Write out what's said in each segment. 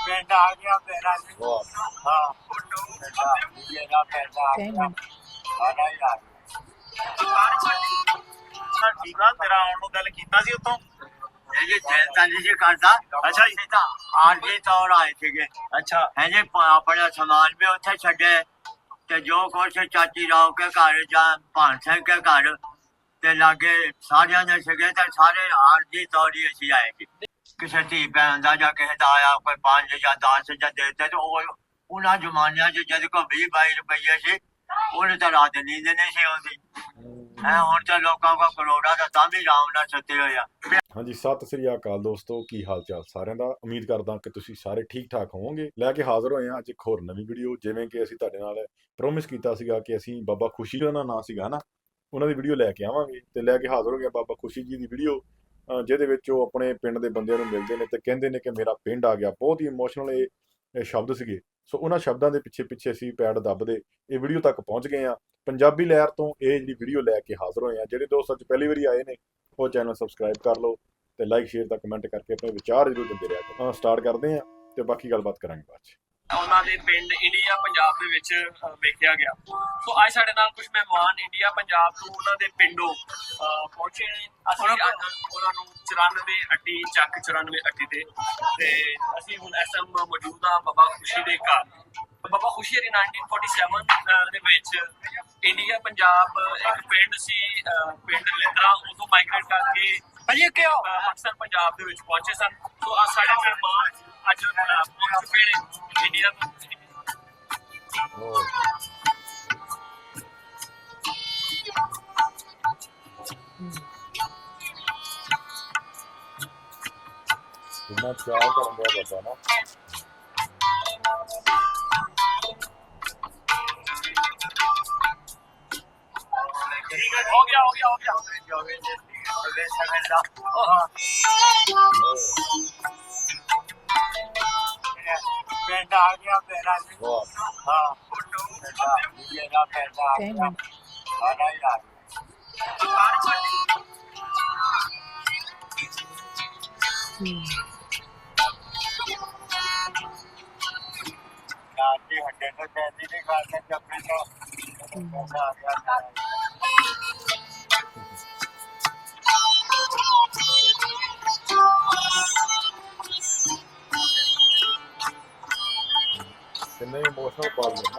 ਪਿੰਡ ਆ ਗਿਆ ਮੇਰਾ ਹਾਂ ਮੇਰਾ ਪਿੰਡ ਆ ਗਿਆ ਸਾਡਾ ਹੀ ਆ ਸਰ ਠੀਕ ਆ ਤੇਰਾ ਆਉਣ ਨੂੰ ਗੱਲ ਕੀਤਾ ਸੀ ਉਤੋਂ ਜੀ ਜੈਨਤਾਂ ਜੀ ਕਰਦਾ ਅੱਛਾ ਜੀ। ਤਾਂ ਆਰਜੀ ਤੌਰ ਆਏ ਸੀਗੇ ਅੱਛਾ ਹੈ ਜੀ ਆਪਣਾ ਸਮਾਨ ਵੀ ਉੱਥੇ ਛੱਡੇ ਤੇ ਜੋ ਕੁਛ ਚਾਚੀ ਰਾਓ ਕੇ ਘਰ ਜਾਂ ਭਾਨ ਸਿੰਘ ਕੇ ਘਰ ਤੇ ਲਾਗੇ ਸਾਰਿਆਂ ਦੇ ਸੀਗੇ ਤੇ ਸਾਰੇ ਆਰਜੀ ਤੌਰ ਹੀ ਅਸੀਂ ਆਏ ਸੀ ਕਿਸੇ ਧੀ ਭੈਣ ਦਾ ਜਾਂ ਕਿਸੇ ਦਾ ਆਇਆ ਕੋਈ 5 ਜਾਂ 10 ਜਾਂ ਦੇ ਦਿੱਤੇ ਤੇ ਉਹ ਉਹਨਾਂ ਜ਼ਮਾਨਿਆਂ 'ਚ ਜਦ ਕੋ 20-22 ਰੁਪਈਏ ਸੀ ਉਹਨੇ ਤਾਂ ਰਾਤ ਨੀਂਦ ਨਹੀਂ ਸੀ ਆਉਂਦੀ ਹੈ ਹੁਣ ਤਾਂ ਲੋਕਾਂ ਕੋ ਕਰੋੜਾਂ ਦਾ ਤਾਂ ਵੀ ਆਰਾਮ ਨਾਲ ਸੁੱਤੇ ਹੋਏ ਆ। ਹਾਂਜੀ ਸਤਿ ਸ੍ਰੀ ਅਕਾਲ ਦੋਸਤੋ, ਕੀ ਹਾਲ ਚਾਲ ਸਾਰਿਆਂ ਦਾ। ਉਮੀਦ ਕਰਦਾ ਕਿ ਤੁਸੀਂ ਸਾਰੇ ਠੀਕ ਠਾਕ ਹੋਵੋਗੇ। ਲੈ ਕੇ ਹਾਜ਼ਰ ਹੋਏ ਹਾਂ ਅੱਜ ਇੱਕ ਹੋਰ ਨਵੀਂ ਵੀਡੀਓ। ਜਿਵੇਂ ਕਿ ਅਸੀਂ ਤੁਹਾਡੇ ਨਾਲ ਪ੍ਰੋਮਿਸ ਕੀਤਾ ਸੀਗਾ ਕਿ ਅਸੀਂ ਬਾਬਾ ਖੁਸ਼ੀ ਦਾ ਨਾਂ ਸੀਗਾ ਨਾ, ਉਹਨਾਂ ਦੀ ਵੀਡੀਓ ਲੈ ਕੇ ਆਵਾਂਗੇ ਤੇ ਲੈ ਕੇ ਹਾਜ਼ਰ ਹੋ ਗਿਆ ਬਾਬਾ ਖੁਸ਼ੀ ਜੀ ਦੀ ਵੀਡੀਓ, ਜਿਹਦੇ ਵਿੱਚ ਉਹ ਆਪਣੇ ਪਿੰਡ ਦੇ ਬੰਦਿਆਂ ਨੂੰ ਮਿਲਦੇ ਨੇ ਤੇ ਕਹਿੰਦੇ ਨੇ ਕਿ ਮੇਰਾ ਪਿੰਡ ਆ ਗਿਆ। ਬਹੁਤ ਹੀ ਇਮੋਸ਼ਨਲ ਇਹ ਸ਼ਬਦ ਸੀਗੇ। ਸੋ ਉਹਨਾਂ ਸ਼ਬਦਾਂ ਦੇ ਪਿੱਛੇ ਅਸੀਂ ਪੈੜ ਦੱਬਦੇ ਇਹ ਵੀਡੀਓ ਤੱਕ ਪਹੁੰਚ ਗਏ ਆ। ਪੰਜਾਬੀ ਲਹਿਰ ਤੋਂ ਇਹ ਜਿਹੜੀ ਵੀਡੀਓ ਲੈ ਕੇ ਹਾਜ਼ਰ ਹੋਏ ਆ। ਜਿਹੜੇ ਦੋਸਤ ਅੱਜ ਪਹਿਲੀ ਵਾਰੀ ਆਏ ਨੇ ਉਹ ਚੈਨਲ ਸਬਸਕ੍ਰਾਈਬ ਕਰ ਲਓ ਤੇ ਲਾਈਕ ਸ਼ੇਅਰ ਦਾ ਕਮੈਂਟ ਕਰਕੇ ਆਪਣੇ ਵਿਚਾਰ ਜ਼ਰੂਰ ਦਿੰਦੇ ਰਿਹਾ ਕਰੋ। ਸਟਾਰਟ ਕਰਦੇ ਆ ਤੇ ਬਾਕੀ ਗੱਲਬਾਤ ਕਰਾਂਗੇ ਬਾਅਦ ਚ। ਉਹਨਾਂ ਦੇ ਪਿੰਡ ਇੰਡੀਆ ਪੰਜਾਬ ਦੇ ਵਿੱਚ ਵੇਖਿਆ ਗਿਆ। ਸੋ ਅੱਜ ਸਾਡੇ ਨਾਲ ਕੁਝ ਮਹਿਮਾਨ ਇੰਡੀਆ ਪੰਜਾਬ ਤੋਂ ਉਹਨਾਂ ਦੇ ਪਿੰਡੋਂ ਪਹੁੰਚੇ ਨੇ। ਅਸੀਂ ਅੱਜ ਉਹਨਾਂ ਨੂੰ 94 ਅੱਡੀ ਚੱਕ 94 ਅੱਡੀ ਤੇ ਅਸੀਂ ਹੁਣ ਇਸ ਟਾਈਮ ਮੌਜੂਦ ਆ ਬਾਬਾ ਖੁਸ਼ੀ ਦੇ ਘਰ। ਬਾਬਾ ਖੁਸ਼ੀ ਹਰੀ 1947 ਦੇ ਵਿੱਚ ਇੰਡੀਆ ਪੰਜਾਬ ਇੱਕ ਪਿੰਡ ਸੀ, ਪਿੰਡ ਲਿੰਦਰਾ, ਉਦੋਂ ਮਾਈਗ੍ਰੇਟ ਕਰਕੇ ਪਾਕਿਸਤਾਨ ਪੰਜਾਬ ਦੇ ਵਿੱਚ ਪਹੁੰਚੇ ਸਨ। ਸੋ ਅੱਜ ਸਾਡੇ ਮਹਿਮਾਨ ਅੱਜ ਪਹੁੰਚ ਚੁੱਕੇ ਨੇ ਇੰਡੀਆ ਤੋਂ। ਕਿੰਨਾ ਚਾਹ ਕਰਨ ਦਾ ਬਾਬਾ ਨਾ। ਹੋ ਗਿਆ ਪਿੰਡ ਆ ਗਿਆ ਮੇਰਾ ਹਾਂ ਮੇਰਾ ਪਿੰਡ ਆ ਗਿਆ ਸਾਡਾ ਹੀ ਆ ਜੀ ਹੱਡੇ ਤੋਂ ਪੈਦੀ ਨਹੀਂ ਕਰਦੇ ਜੱਪੇ ਤੋਂ ਆ ਗਿਆ। ਕਿੰਨੇ ਇਮੋਸ਼ਨਲ ਪਾ ਲਏ ਨਾ।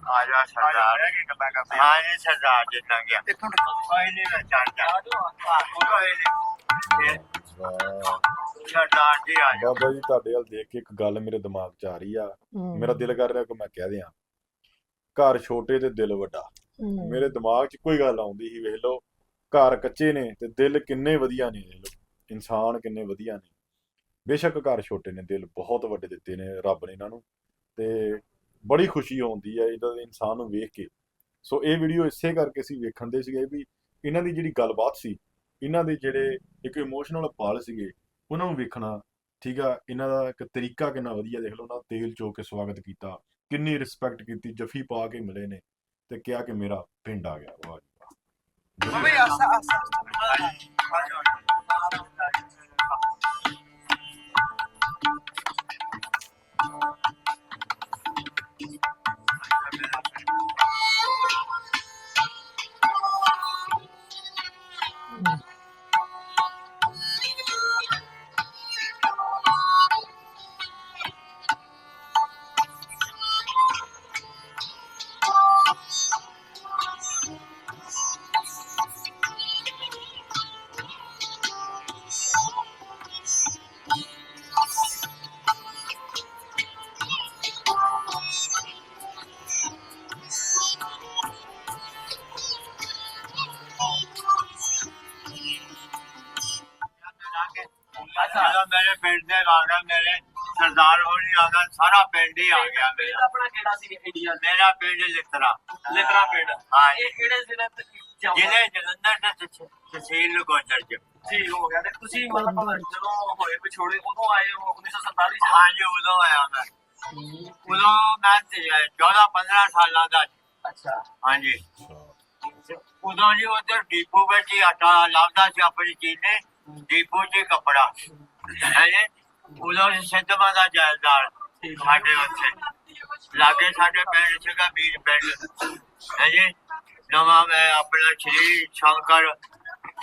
ਆजा सरदार हाँ जी सरदार जितना गया पहले में सरदार जी आ जाओ। ਬਾਬਾ ਜੀ ਤੁਹਾਡੇ ਵੱਲ ਦੇਖ ਕੇ ਇੱਕ ਗੱਲ ਮੇਰੇ ਦਿਮਾਗ 'ਚ ਆ ਰਹੀ ਆ। ਮੇਰਾ ਦਿਲ ਕਰ ਰਿਹਾ ਕਿ ਮੈਂ ਕਹਿ ਦਿਆਂ ਘਰ ਛੋਟੇ ਤੇ ਦਿਲ ਵੱਡਾ। ਮੇਰੇ ਦਿਮਾਗ 'ਚ ਕੋਈ ਗੱਲ ਆਉਂਦੀ ਸੀ, ਵੇਖ ਲਓ ਘਰ ਕੱਚੇ ਨੇ ਤੇ ਦਿਲ ਕਿੰਨੇ ਵਧੀਆ ਨੇ, ਵੇਖ ਲਓ ਇਨਸਾਨ ਕਿੰਨੇ ਵਧੀਆ ਨੇ। ਬੇਸ਼ੱਕ ਘਰ ਛੋਟੇ ਨੇ, ਦਿਲ ਬਹੁਤ ਵੱਡੇ ਦਿੱਤੇ ਨੇ ਰੱਬ ਨੇ ਇਹਨਾਂ ਨੂੰ ਤੇ ਬੜੀ ਖੁਸ਼ੀ ਆਉਂਦੀ ਹੈ ਇਹਨਾਂ ਦੇ ਇਨਸਾਨ ਨੂੰ ਵੇਖ ਕੇ। ਸੋ ਇਹ ਵੀਡੀਓ ਇਸੇ ਕਰਕੇ ਅਸੀਂ ਵੇਖਣ ਦੇ ਸੀਗੇ ਵੀ ਇਹਨਾਂ ਦੀ ਜਿਹੜੀ ਗੱਲਬਾਤ ਸੀ, ਇਹਨਾਂ ਦੇ ਜਿਹੜੇ ਇੱਕ ਇਮੋਸ਼ਨਲ ਪਲ ਸੀਗੇ ਉਹਨਾਂ ਨੂੰ ਵੇਖਣਾ। ਠੀਕ ਆ, ਇਹਨਾਂ ਦਾ ਇੱਕ ਤਰੀਕਾ ਕਿੰਨਾ ਵਧੀਆ, ਦੇਖ ਲਓ ਨਾ ਤੇਲ ਚੋ ਕੇ ਸਵਾਗਤ ਕੀਤਾ, ਕਿੰਨੀ ਰਿਸਪੈਕਟ ਕੀਤੀ, ਜੱਫੀ ਪਾ ਕੇ ਮਿਲੇ ਨੇ ਤੇ ਕਿਹਾ ਕਿ ਮੇਰਾ ਪਿੰਡ ਆ ਗਿਆ। ਵਾਹ ਜੀ मेरे पिंड से आ गया, मेरे सरदार होनी आ गया, सारा पिंड ही आ गया मेरा। ਆਪਣਾ ਕਿਹੜਾ ਸੀ ਇੰਡੀਆ? मेरा पिंड लितरा ਲਿਤਰਾ ਪਿੰਡ। हाँ ਇਹ ਕਿਹੜੇ ਜ਼ਿਲ੍ਹੇ ਜ਼ਿਲ੍ਹੇ ਜਲੰਧਰ ਤੇ ਤਹਿਸੀਲ ਨਕੋਦਰ ਚ। ਠੀਕ ਹੋ ਗਿਆ। ਤੇ ਤੁਸੀਂ ਮਤਲਬ ਜਦੋਂ ਹੋਏ ਵਿਛੋੜੇ ਉਦੋਂ ਆਏ ਹੋ 1947 ਚ? ਹਾਂਜੀ ਉਦੋਂ ਆਇਆ ਮੈਂ। ਉਦੋਂ ਮੈਂ 14-15 ਸਾਲਾਂ ਦਾ ਸੀ। ਅੱਛਾ। ਹਾਂਜੀ ਉਦੋਂ ਜੀ ਉਧਰ ਡੀਪੂ ਵਿੱਚ ਹੀ ਆਟਾ ਲੱਭਦਾ ਸੀ ਆਪਣੀ ਚੀਨੇ, ਡੀਪੂ ਚ ਕੱਪੜਾ ਹੈ ਜੀ। ਉਦੋਂ ਸਿੱਧਵਾਂ ਦਾ ਜੈਲਦਾਰ ਸਾਡੇ ਉੱਥੇ ਲਾਗੇ ਸਾਡੇ ਪਿੰਡ ਸੀਗਾ ਵੀਰ ਪਿੰਡ ਹੈ ਜੀ। ਨਵਾਂ ਮੈਂ ਆਪਣਾ ਸ਼੍ਰੀ ਸ਼ੰਕਰ,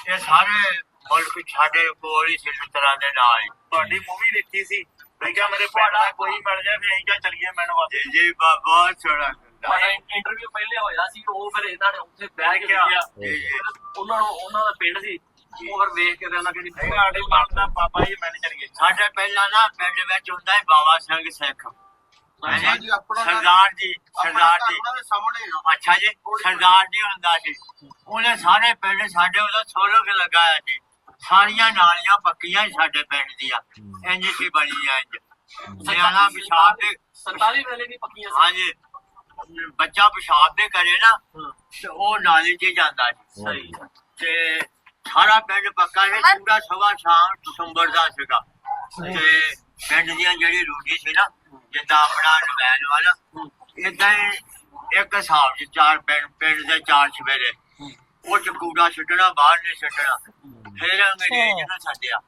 ਇਹ ਸਾਰੇ ਮੁਲਕ ਸਾਡੇ ਕੋਲ ਹੀ ਸੀ ਤਰ੍ਹਾਂ ਦੇ ਨਾਲ ਹੀ। ਤੁਹਾਡੀ ਮੂਵੀ ਦੇਖੀ ਸੀ, ਮੈਂ ਕਿਹਾ ਮੇਰੇ ਪਿੰਡ ਦਾ ਕੋਈ ਮਿਲ ਜਾਏ ਫਿਰ ਅਸੀਂ ਚੱਲੀਏ ਮੈਨੂੰ ਵਾਸਤੇ। ਜੀ ਬਹੁਤ ਸੋਹਣਾ ਇੰਟਰਵਿਊ ਪਹਿਲੇ ਹੋਇਆ ਸੀ, ਉਹ ਫਿਰ ਇਹਨਾਂ ਨੇ ਉੱਥੇ ਬਹਿ ਕੇ ਦੇਖਿਆ, ਉਹਨਾਂ ਦਾ ਪਿੰਡ ਸੀ, ਉਹ ਫਿਰ ਵੇਖ ਕੇ ਉਹਨਾਂ ਕਹਿੰਦੀ ਸਾਡੇ ਪਿੰਡ ਦਾ ਬਾਬਾ ਜੀ ਮਿਲ ਚੱਲੀਏ। ਸਾਡੇ ਪਹਿਲਾਂ ਨਾ ਪਿੰਡ ਵਿੱਚ ਹੁੰਦਾ ਹੈ ਬਾਬਾ ਸਿੰਘ ਸਿੱਖ ਸਰਦਾਰ ਜੀ, ਸਰਦਾਰ ਜੀ ਅੱਛਾ ਜੀ ਸਰਦਾਰ ਜੀ ਹੁੰਦਾ ਸੀ। ਉਹਨੇ ਸਾਰੇ ਪਿੰਡ ਸਾਡੇ ਉਹਦਾ ਸੋਲਕ ਲਗਾਇਆ ਸੀ। ਸਾਰੀਆਂ ਨਾਲੀਆਂ ਪੱਕੀਆਂ ਹੀ ਸਾਡੇ ਪਿੰਡ ਦੀਆਂ ਇੰਜ ਸੀ ਬਣੀਆਂ ਇੰਜ ਨਿਆਣਾ ਪਿਸ਼ਾਬ ਦੇ 47 ਵੇਲੇ ਵੀ ਪੱਕੀਆਂ ਸੀ। ਹਾਂਜੀ ਬੱਚਾ ਪਿਸ਼ਾਬ ਦੇ ਕਰੇ ਨਾ ਤੇ ਉਹ ਨਾਲੀ 'ਚ ਜਾਂਦਾ ਸੀ। ਸਹੀ ਤੇ ਸਾਰਾ ਪਿੰਡ ਪੱਕਾ ਸੀ। ਪੂਰਾ ਸਵਾ ਸ਼ਾਮ ਦਸੰਬਰ ਦਾ ਸੀਗਾ ਤੇ ਪਿੰਡ ਦੀਆਂ ਜਿਹੜੀ ਰੂਟੀ ਸੀ ਨਾ ਜਿੱਦਾਂ ਆਪਣਾ ਨਵੈਲ ਵਾਲਾ ਏਦਾਂ ਹੀ ਇੱਕ ਹਿਸਾਬ ਚ ਚਾਰ ਪਿੰਡ ਦੇ ਚਾਰ ਸਵੇਰੇ ਉਹ ਚ ਕੂੜਾ ਸੁੱਟਣਾ ਬਾਹਰ ਨਹੀਂ ਸੁੱਟਣਾ। ਫਿਰ ਅੰਗਰੇਜ਼ ਨੇ ਛੱਡਿਆ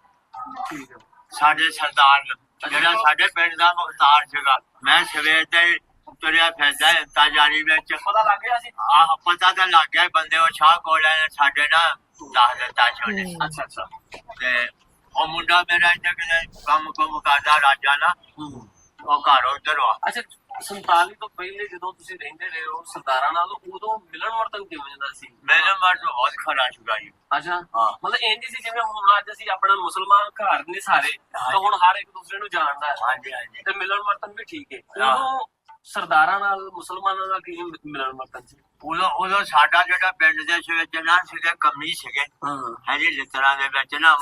ਸਾਡੇ ਸਰਦਾਰ ਨੂੰ, ਜਿਹੜਾ ਸਾਡੇ ਪਿੰਡ ਦਾ ਮੁਖਤਾਰ ਸੀਗਾ। ਮੈਂ ਸਵੇਰ ਤੇ ਤੁਰਿਆ ਫਿਰਦਾ ਇੰਤਜ਼ਾਰੀ ਵਿੱਚ ਪਤਾ ਲੱਗ ਗਿਆ ਸੀ। ਆਹ ਪਤਾ ਤਾਂ ਲੱਗ ਗਿਆ ਬੰਦੇ ਉਹ ਸ਼ਾਹ ਕੋਲ ਸਾਡੇ ਨਾਲ ਦੱਸ ਦਿੱਤਾ ਸੀ ਉਹਨੇ। ਅੱਛਾ ਅੱਛਾ। ਤੇ ਉਹ ਮੁੰਡਾ ਮੇਰਾ ਇੱਥੇ ਕਿਤੇ ਕੰਮ ਕਰਦਾ ਰਾਜਾ ਨਾ, ਉਹ ਘਰ ਉਧਰ ਆ। ਅੱਛਾ 47 ਤੋਂ ਪਹਿਲੇ ਜਦੋਂ ਤੁਸੀਂ ਰਹਿੰਦੇ ਰਹੇ ਹੋ ਸਰਦਾਰਾਂ ਨਾਲ, ਉਦੋਂ ਮਿਲਣ ਵਰਤਨ ਕਿਵੇਂ ਦਾ ਸੀ? ਮੈਨੂੰ ਮਨ ਬਹੁਤ ਖਰਾ ਸੀਗਾ ਜੀ। ਅੱਛਾ ਹਾਂ। ਮਤਲਬ ਇੰਜ ਸੀ ਜਿਵੇਂ ਹੁਣ ਅੱਜ ਅਸੀਂ ਆਪਣਾ ਮੁਸਲਮਾਨ ਘਰ ਨੇ ਸਾਰੇ, ਤਾਂ ਹੁਣ ਹਰ ਇੱਕ ਦੂਸਰੇ ਨੂੰ ਜਾਣਦਾ ਹੈ। ਹਾਂਜੀ ਹਾਂਜੀ ਤੇ ਮਿਲਣ ਵਰਤਨ ਵੀ ਠੀਕ ਹੈ। ਹਾਂ। ਉਦੋਂ ਸਰਦਾਰਾਂ ਨਾਲ ਮੁਸਲਮਾਨਾਂ ਦਾ ਕੀ ਮਿਲਣ ਵਰਤਨ ਸੀ? ਉਦੋਂ ਸਾਡਾ ਜਿਹੜਾ ਪਿੰਡ ਦੇ ਵਿੱਚ ਨਾ ਸੀਗੇ ਕਮੀ ਸੀਗੇ ਹੈ ਜੀ ਲਿੱਤਰਾਂ ਦੇ ਵਿੱਚ ਨਾ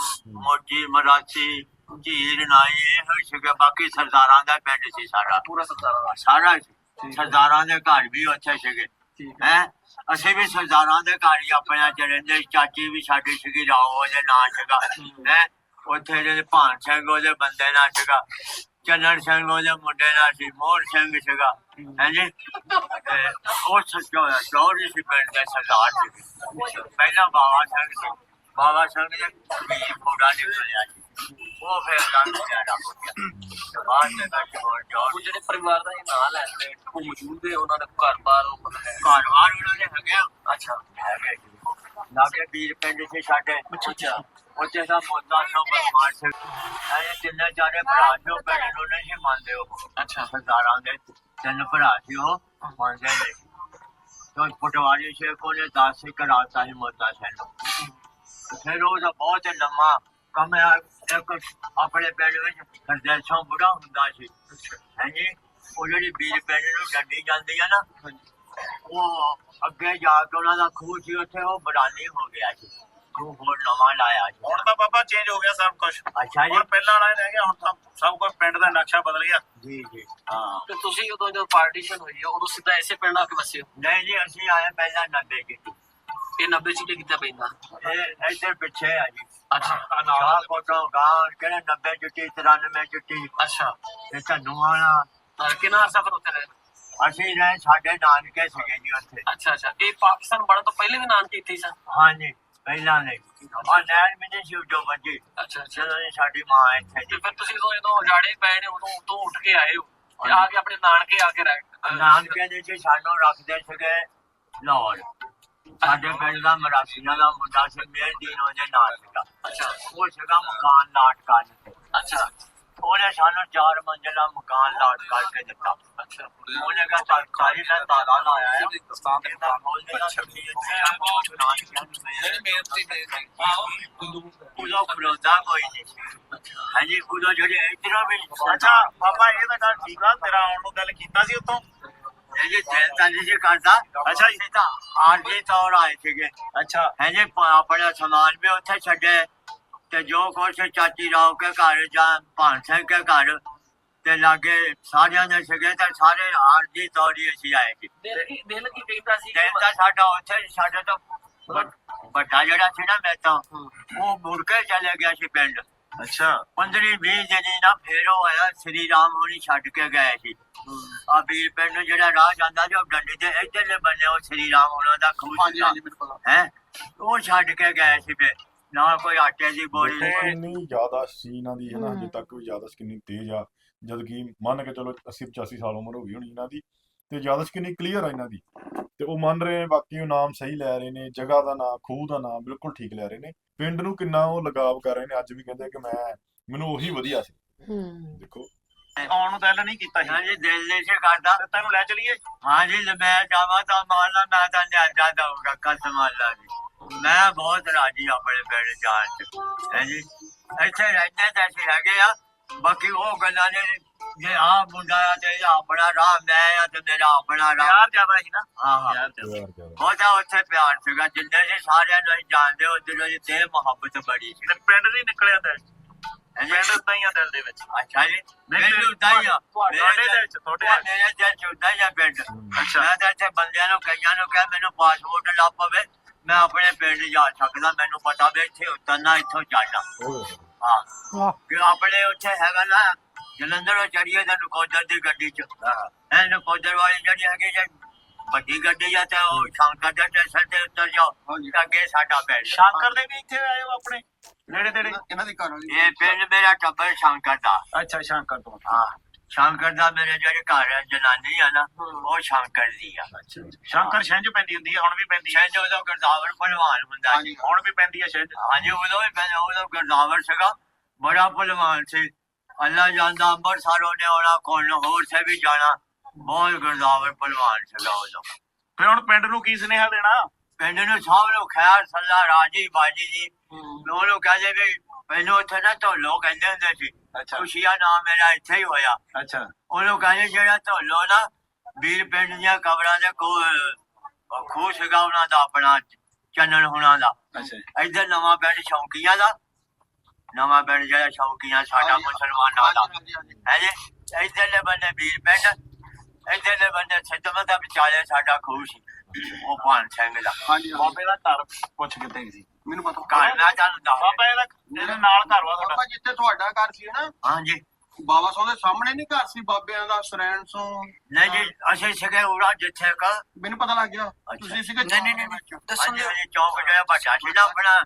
ਮੋਜੀ ਮਰਾਸੀ ਝੀਰ ਨਾਈ ਇਹ ਸੀਗੇ। ਬਾਕੀ ਸਰਦਾਰਾਂ ਦਾ ਪਿੰਡ ਸੀ ਸਾਡਾ, ਪੂਰਾ ਸਰਦਾਰਾਂ ਦਾ ਸਾਰਾ ਸਰਦਾਰਾਂ ਦੇ ਘਰ ਵੀ ਉੱਥੇ ਸੀਗੇ ਹੈ। ਅਸੀਂ ਵੀ ਸਰਦਾਰਾਂ ਦੇ ਘਰ ਹੀ ਆਪਣੇ ਚ ਰਹਿੰਦੇ। ਚਾਚੀ ਵੀ ਸਾਡੀ ਸੀਗੀ ਰਾਓ ਉਹਦੇ ਨਾਂ ਸੀਗਾ ਹੈ। ਉੱਥੇ ਜਿਹੜੇ ਭਾਨ ਸਿੰਘ ਉਹਦੇ ਬੰਦੇ ਨਾਲ ਸੀਗਾ, ਚੰਨਣ ਸਿੰਘ ਉਹਦੇ ਮੁੰਡੇ ਨਾਲ ਸੀ, ਮੋਹਨ ਸਿੰਘ ਸੀਗਾ ਹੈ ਜੀ। ਉਹ ਚੌਧਰੀ ਸੀ ਪਿੰਡ ਦੇ ਸਰਦਾਰ ਸੀ। ਪਹਿਲਾਂ ਬਾਬਾ ਸਿੰਘ ਸੀ, ਬਾਬਾ ਸਿੰਘ ਦੇ ਵੀ ਫੋੜਾ ਨਿਕਲਿਆ ਸੀ। ਉਹ ਫਿਰ ਲੰਘ ਗਿਆ ਰੱਬ ਗਿਆ ਬਾਹਰ ਦੇ ਵਿੱਚ ਹੋਰ ਉਹ ਜਿਹੜੇ ਪਰਿਵਾਰ ਦਾ ਇਹ ਨਾਂ ਲੈਂਦੇ ਉਹ ਮੌਜੂਦ ਹੈ, ਉਹਨਾਂ ਦਾ ਘਰ-ਬਾਰ ਘਰ-ਬਾਰ ਉਹਨਾਂ ਦੇ ਹੈਗੇ। ਅੱਛਾ ਹੈਗੇ ਲਾਗੇ ਵੀਰ ਪਿੰਡ ਸੀ ਸਾਡੇ। ਅੱਛਾ ਉੱਥੇ ਦਾ ਮੋਦਾ ਸੋ ਬਰਮਾਨ ਸਿੰਘ ਇਹ ਤਿੰਨੇ ਚਾਰੇ ਭਰਾ ਜੋ ਪਿੰਡ ਨੂੰ ਨਹੀਂ ਮੰਨਦੇ। ਉਹ ਅੱਛਾ ਸਰਦਾਰਾਂ ਦੇ ਤਿੰਨ ਭਰਾ ਸੀ, ਉਹ ਮੰਨਦੇ ਨੇ। तो पटवारी शेख ने 10 कराता है मोता सिंह। फिर वो बहुत लम्मा कम एक अपने पिंड में हरदेशों बुढ़ा हुंदा सी है जी। वो जी बीज पिंड नूं डंडी जाती है ना, वो अगे जाके उन्हों का खूह सी उत्थे वो बरानी हो गया सी। खूह होर नवां लाया सी। ਹੁਣ ਤਾਂ ਬਾਬਾ ਚੇਂਜ ਹੋ ਗਿਆ ਸਭ ਕੁਝ। अच्छा जी ਹੁਣ ਪਹਿਲਾਂ ਵਾਲਾ ਰਹਿ ਗਿਆ, ਹੁਣ ਤਾਂ ਸਭ ਕੁਝ ਪਿੰਡ ਦਾ ਨਕਸ਼ਾ ਬਦਲ ਗਿਆ। जी जी हाँ। ਤੇ ਤੁਸੀਂ ਉਦੋਂ ਜਦੋਂ ਪਾਰਟੀਸ਼ਨ ਹੋਈ ਹੈ ਉਦੋਂ ਸਿੱਧਾ ਇਸੇ ਪਿੰਡ ਆ ਕੇ ਵਸੇ ਹੋ? नहीं जी असीं आए पहला 90 की। ਇਹ 90 ਚ ਕੀ ਕੀਤਾ ਪੈਂਦਾ? इधर पिछे है जी। ਅੱਛਾ शाहकोटों गांव कहने 90 चुट्टी 93 चुट्टी ਅੱਛਾ ते धन्नू वाला ਕਿੰਨਾ ਸਫ਼ਰ ਉੱਤੇ ਰਹੇ? ਅਸੀਂ ਰਹੇ ਸਾਡੇ ਨਾਨਕੇ ਸੀਗੇ ਜੀ ਉੱਥੇ। ਅੱਛਾ ਅੱਛਾ। ਇਹ ਪਾਕਿਸਤਾਨ ਬਣਨ ਤੋਂ ਪਹਿਲੇ ਵੀ ਨਾਨਕੇ ਇੱਥੇ ਹੀ ਸਨ? ਹਾਂਜੀ ਪਹਿਲਾਂ ਨਹੀਂ ਆ ਨੈਣ ਮੈਨੇ ਸੀ ਜੋ ਵੱਜੀ ਅੱਛਾ ਅੱਛਾ। ਜਦੋਂ ਦੀ ਸਾਡੀ ਮਾਂ ਇੱਥੇ ਤੇ ਜੀ। ਫਿਰ ਤੁਸੀਂ ਜਦੋਂ ਉਜਾੜੇ ਪਏ ਨੇ ਉਦੋਂ ਉੱਠ ਕੇ ਆਏ ਹੋ ਤੇ ਆ ਕੇ ਆਪਣੇ ਨਾਨਕੇ ਆ ਕੇ ਰਹੇ? ਨਾਨਕੇ ਦੇ ਜੀ ਸਾਨੂੰ ਰੱਖਦੇ ਸੀਗੇ ਲਾਹੌਰ। ਸਾਡੇ ਪਿੰਡ ਦਾ ਮਰਾਸੀਆਂ ਦਾ ਮੁੰਡਾ ਸੀ, ਮੇਰਦੀਨ ਉਹਦੇ ਨਾਲ ਸੀਗਾ। ਅੱਛਾ ਉਹ ਸੀਗਾ ਮਕਾਨ ਲਾਟ ਕਰਨ। ਅੱਛਾ ਉਹਨੇ ਸਾਨੂੰ 4 ਮੰਜ਼ਿਲਾ ਮਕਾਨ ਲਾਟ ਕਰਕੇ ਦਿੱਤਾ। ਅੱਛਾ। ਉਹਨੇ ਕਹਾ ਸਾਰੀ ਦਾ ਤਾਲਾ ਲਾਇਆ ਹੈ ਦਸਤਾਨ ਦੇ ਦਾ ਖੋਲਦੇ ਦਾ ਛੱਡੀ ਇੱਥੇ ਬਹੁਤ ਉਦੋਂ ਖਲੋਦਾ ਕੋਈ ਨਹੀਂ। ਹਾਂਜੀ ਉਦੋਂ ਜਿਹੜੇ ਇੱਧਰੋਂ ਵੀ ਅੱਛਾ ਬਾਬਾ ਇਹ ਤਾਂ ਗੱਲ ਠੀਕ ਆ, ਤੇਰਾ ਆਉਣ ਨੂੰ ਗੱਲ ਕੀਤਾ ਸੀ ਉੱਥੋਂ? ਇਹ ਜੀ ਦਿਲਤਾ ਨਹੀਂ ਸੀ ਕਰਦਾ। ਅੱਛਾ ਜੀ। ਤਾਂ ਆਰਜੀ ਤੌਰ ਆਏ ਸੀਗੇ। ਅੱਛਾ ਹੈ ਜੀ ਆਪਣਾ ਸਮਾਨ ਵੀ ਉੱਥੇ ਛੱਡੇ ਤੇ ਜੋ ਕੁਛ ਚਾਚੀ ਰਾਓ ਕੇ ਘਰ ਜਾਂ ਭਾਨ ਸਿੰਘ ਕੇ ਘਰ ਤੇ ਲਾਗੇ ਸਾਰਿਆਂ ਦੇ ਸੀਗੇ ਤੇ ਸਾਰੇ ਆਰਜੀ ਤੌਰ ਹੀ ਅਸੀਂ ਆਏ ਸੀ। ਦਿਲ ਕੀ ਕਹਿੰਦਾ ਸੀ ਦਿਲ ਤਾਂ ਸਾਡਾ ਉੱਥੇ ਸਾਡੇ ਤੋਂ ਵੱਡਾ ਜਿਹੜਾ ਸੀ ਨਾ ਮੈਂ ਤਾਂ ਉਹ ਮੁੜ ਕੇ ਚਲੇ ਗਿਆ ਸੀ ਪਿੰਡ। ਅੱਛਾ 15-20 ਦਿਨ ਨਾ ਫੇਰ ਉਹ ਆਇਆ, ਸ੍ਰੀ ਰਾਮ ਹੋਣੀ ਛੱਡ ਕੇ ਗਏ ਸੀ। ਆ ਵੀਰ ਪਿੰਡ ਨੂੰ ਜਿਹੜਾ ਰਾਹ ਜਾਂਦਾ ਸੀ ਉਹ ਡੰਡੇ ਦੇ ਇੱਧਰਲੇ ਬੰਨੇ ਉਹ ਸ੍ਰੀ ਰਾਮ ਹੋਣਾ ਦਾ ਖੂਹ ਹੈ, ਉਹ ਛੱਡ ਕੇ ਗਏ ਸੀ। ਫੇਰ ਨਾ ਕੋਈ ਆਟੇ ਦੀ ਬੋਰੀ ਦੇਖੋ ਕਿੰਨੀ ਜ਼ਿਆਦਾ ਸੀ ਇਹਨਾਂ ਦੀ, ਹਨਾ ਹਜੇ ਤੱਕ ਵੀ ਯਾਦਸ਼ ਕਿੰਨੀ ਤੇਜ਼ ਆ, ਜਦ ਕਿ ਮੰਨ ਕੇ ਚਲੋ 80-85 ਸਾਲ ਉਮਰ ਹੋ ਗਈ ਹੋਣੀ ਇਹਨਾਂ ਦੀ, ਤੇ ਯਾਦਸ਼ ਕਿੰਨੀ ਕਲੀਅਰ ਆ ਇਹਨਾਂ ਦੀ, ਤੇ ਉਹ ਮੰਨ ਰਹੇ ਨੇ, ਬਾਕੀ ਉਹ ਨਾਮ ਸਹੀ ਲੈ ਰਹੇ ਨੇ, ਜਗ੍ਹਾ ਦਾ ਨਾਮ, ਖੂਹ ਦਾ ਨਾਮ ਬਿਲਕੁਲ ਠੀਕ ਲੈ ਰਹੇ ਨੇ, ਪਿੰਡ ਨੂੰ ਕਿੰਨਾ ਉਹ ਲਗਾਵ ਕਰ ਰਹੇ ਨੇ। ਅੱਜ ਵੀ ਕਹਿੰਦੇ ਕਿ ਮੈਨੂੰ ਉਹੀ ਵਧੀਆ ਸੀ। ਦੇਖੋ ਆਉਣ ਨੂੰ ਦਿਲ ਨਹੀਂ ਕੀਤਾ ਸੀ ਹਾਂਜੀ ਦਿਲ ਨਹੀਂ ਸੀ ਕਰਦਾ। ਤੇ ਤੈਨੂੰ ਲੈ ਚਲੀਏ ਹਾਂਜੀ ਮੈਂ ਜਾਵਾਂ ਤਾਂ ਮਾਰਨਾ, ਮੈਂ ਤਾਂ ਲਿਆ ਦਊਂਗਾ ਕਸਮ ਅੱਲਾ ਦੀ। ਮੈਂ ਬਹੁਤ ਰਾਜੀ ਆਪਣੇ ਪਿੰਡ ਜਾਣ ਚ ਹੈ ਜੀ। ਇੱਥੇ ਰਹਿੰਦੇ ਤਾਂ ਅਸੀਂ ਹੈਗੇ ਆ, ਬਾਕੀ ਉਹ ਗੱਲਾਂ ਨੇ ਜੇ ਆਹ ਮੁੰਡਾ ਆ ਤੇ ਇਹਦਾ ਆਪਣਾ ਰਾਹ, ਮੈਂ ਆ ਤੇ ਮੇਰਾ ਆਪਣਾ ਰਾਹ। ਪਿਆਰ ਜ਼ਿਆਦਾ ਸੀ ਨਾ ਹਾਂ ਪਿਆਰ ਜ਼ਿਆਦਾ। ਯਾਰ ਕਿਆ ਬਹੁਤਾ ਉੱਥੇ ਪਿਆਰ ਸੀਗਾ, ਜਿੰਨੇ ਸੀ ਸਾਰਿਆਂ ਨੂੰ ਅਸੀਂ ਜਾਣਦੇ, ਉੱਧਰ ਦੀ ਤੇ ਮੁਹੱਬਤ ਬੜੀ ਸੀ। ਤੇ ਪਿੰਡ ਨਹੀਂ ਨਿਕਲਿਆ ਦਿਲ ਚ, ਹੈਂ ਜੀ? ਪਿੰਡ ਉਦਾਂ ਹੀ ਆ ਦਿਲ ਦੇ ਵਿੱਚ। ਅੱਛਾ ਜੀ ਮੈਨੂੰ ਉਦਾਂ ਹੀ ਆ, ਤੁਹਾਡੇ ਦਿਲ ਚ, ਤੁਹਾਡੇ ਮੇਰੇ ਦਿਲ ਚ ਉਦਾਂ ਹੀ ਆ ਪਿੰਡ। ਅੱਛਾ ਮੈਂ ਤਾਂ ਇੱਥੇ ਬੰਦਿਆਂ ਨੂੰ ਕਈਆਂ ਨੂੰ ਕਿਹਾ ਮੈਨੂੰ ਪਾਸਪੋਰਟ ਲਾ ਪਵੇ, ਮੈਂ ਆਪਣੇ ਪਿੰਡ ਜਾ ਸਕਦਾ, ਮੈਨੂੰ ਪਤਾ ਵੀ ਇੱਥੇ ਉਤਰਨਾ, ਇੱਥੋਂ ਜਾਣਾ। ਹਾਂ ਕਿ ਆਪਣੇ ਉੱਥੇ ਹੈਗਾ ਨਾ ਜਲੰਧਰੋਂ ਚੜੀਏ ਤਾਂ ਨਕੋਦਰ ਦੀ ਗੱਡੀ ਚ, ਇਹ ਨਕੋਦਰ ਵਾਲੀ ਜਿਹੜੀ ਹੈਗੀ ਜੇ ਵੱਡੀ ਗੱਡੀ ਆ ਤੇ ਉਹ ਸ਼ੰਕਰ ਦੇ ਸਟੇਸ਼ਨ ਤੇ ਉਤਰ ਜਾਓ, ਅੱਗੇ ਸਾਡਾ ਪਿੰਡ। ਸ਼ੰਕਰ ਦੇ ਵੀ ਇੱਥੇ ਆਏ ਹੋ ਆਪਣੇ ਨੇੜੇ ਤੇੜੇ? ਇਹਨਾਂ ਦੀ ਘਰ ਵਾਲੀ ਇਹ ਪਿੰਡ ਮੇਰਾ ਟੱਬਰ ਸ਼ੰਕਰ ਦਾ। ਅੱਛਾ ਸ਼ੰਕਰ ਤੋਂ। ਹਾਂ ਸ਼ੰਕਰ ਦਾ ਮੇਰੇ ਜਿਹੜੇ ਘਰ ਜਨਾਨੀ ਆ ਨਾ ਉਹ ਸ਼ੰਕਰ ਦੀ ਆ। ਸ਼ੰਕਰ ਛਿੰਝ ਪੈਂਦੀ ਹੁੰਦੀ ਹੈ, ਹੁਣ ਵੀ ਪੈਂਦੀ ਹੈ। ਛਿੰਝ ਉਦੋਂ ਗਰਦਾਵਰ ਭਲਵਾਨ ਹੁੰਦਾ ਸੀ। ਹੁਣ ਵੀ ਪੈਂਦੀ ਹੈ ਛਿੰਝ। ਹਾਂਜੀ ਉਦੋਂ ਵੀ ਪੈਂਦਾ, ਉਦੋਂ ਗਰਦਾਵਰ ਸੀਗਾ, ਬੜਾ ਭਲਵਾਨ ਸੀ। ਅੱਲਾ ਜਾਂਦਾ ਅੰਬਰਸਰੋਂ ਨੇ ਆਉਣਾ, ਕੋਲ ਹੋਰ ਸੇ ਵੀ ਜਾਣਾ, ਬਹੁਤ ਗਰਦਾਵਰ ਭਲਵਾਨ ਸੀਗਾ ਉਦੋਂ। ਫਿਰ ਹੁਣ ਪਿੰਡ ਨੂੰ ਕੀ ਸੁਨੇਹਾ ਦੇਣਾ? ਪਿੰਡ ਨੂੰ ਸਭ ਨੂੰ ਖੈਰ ਸੱਲਾ ਰਾਜੀ ਬਾਜੀ ਜੀ। ਉਹਨੂੰ ਕਹਿੰਦੇ ਵੀ ਪਹਿਲੋਂ ਉੱਥੇ ਨਾ ਧੋਲੋ ਕਹਿੰਦੇ ਹੁੰਦੇ ਸੀ, ਅੱਛਾ ਖੁਸ਼ੀਆ ਨਾਮ ਮੇਰਾ ਇੱਥੇ ਹੀ ਹੋਇਆ। ਅੱਛਾ ਉਹਨੂੰ ਕਹਿੰਦੇ ਜਿਹੜਾ ਧੋਲੋ ਨਾ ਵੀਰ ਪਿੰਡ ਦੀਆਂ ਕਬਰਾਂ ਦੇ ਖੂਹ ਸੀਗਾ ਉਹਨਾਂ ਦਾ, ਆਪਣਾ ਚੰਨਣ ਹੁਣਾਂ ਦਾ। ਅੱਛਾ ਇੱਧਰ ਨਵਾਂ ਪਿੰਡ ਸ਼ੌਂਕੀਆਂ ਦਾ, ਨਵਾਂ ਪਿੰਡ ਜਿਹੜਾ ਸ਼ੌਂਕੀਆਂ ਸਾਡਾ ਮੁਸਲਮਾਨਾਂ ਦਾ ਹੈ ਜੀ। ਇੱਧਰਲੇ ਬੰਦੇ ਵੀਰ ਪਿੰਡ, ਇੱਧਰਲੇ ਬੰਦੇ ਸਿੱਧਮਤ ਦਾ ਵਿਚਾਲੇ ਸਾਡਾ ਖੂਹ ਸੀ, ਉਹ ਭਾਨ ਸਿੰਘ ਦਾ। ਹਾਂਜੀ ਬਾਬੇ ਦਾ ਘਰ ਪੁੱਛ ਕਿੱਥੇ ਸੀ? ਮੈਨੂੰ ਪਤਾ ਘਰ ਮੈਂ ਤੁਹਾਨੂੰ ਦੱਸ ਬਾਬਾ ਇਹਦੇ ਨਾਲ ਘਰ ਵਾ ਤੁਹਾਡਾ? ਬਾਬਾ ਜਿੱਥੇ ਤੁਹਾਡਾ ਘਰ ਸੀ ਨਾ, ਹਾਂਜੀ ਬਾਬਾ ਸੋਹ ਦੇ ਸਾਹਮਣੇ ਨਹੀਂ ਘਰ ਸੀ ਬਾਬਿਆਂ ਦਾ ਸਰੈਣ ਸੋਂ? ਨਹੀਂ ਜੀ ਅਸੀਂ ਸੀਗੇ ਉਰਾ ਜਿੱਥੇ ਕ ਮੈਨੂੰ ਪਤਾ ਲੱਗ ਗਿਆ ਤੁਸੀਂ ਸੀਗੇ। ਨਹੀਂ ਦੱਸੋ ਚੌਂਕ ਜਿਹੜਾ ਵੱਡਾ ਸੀ ਨਾ ਆਪਣਾ,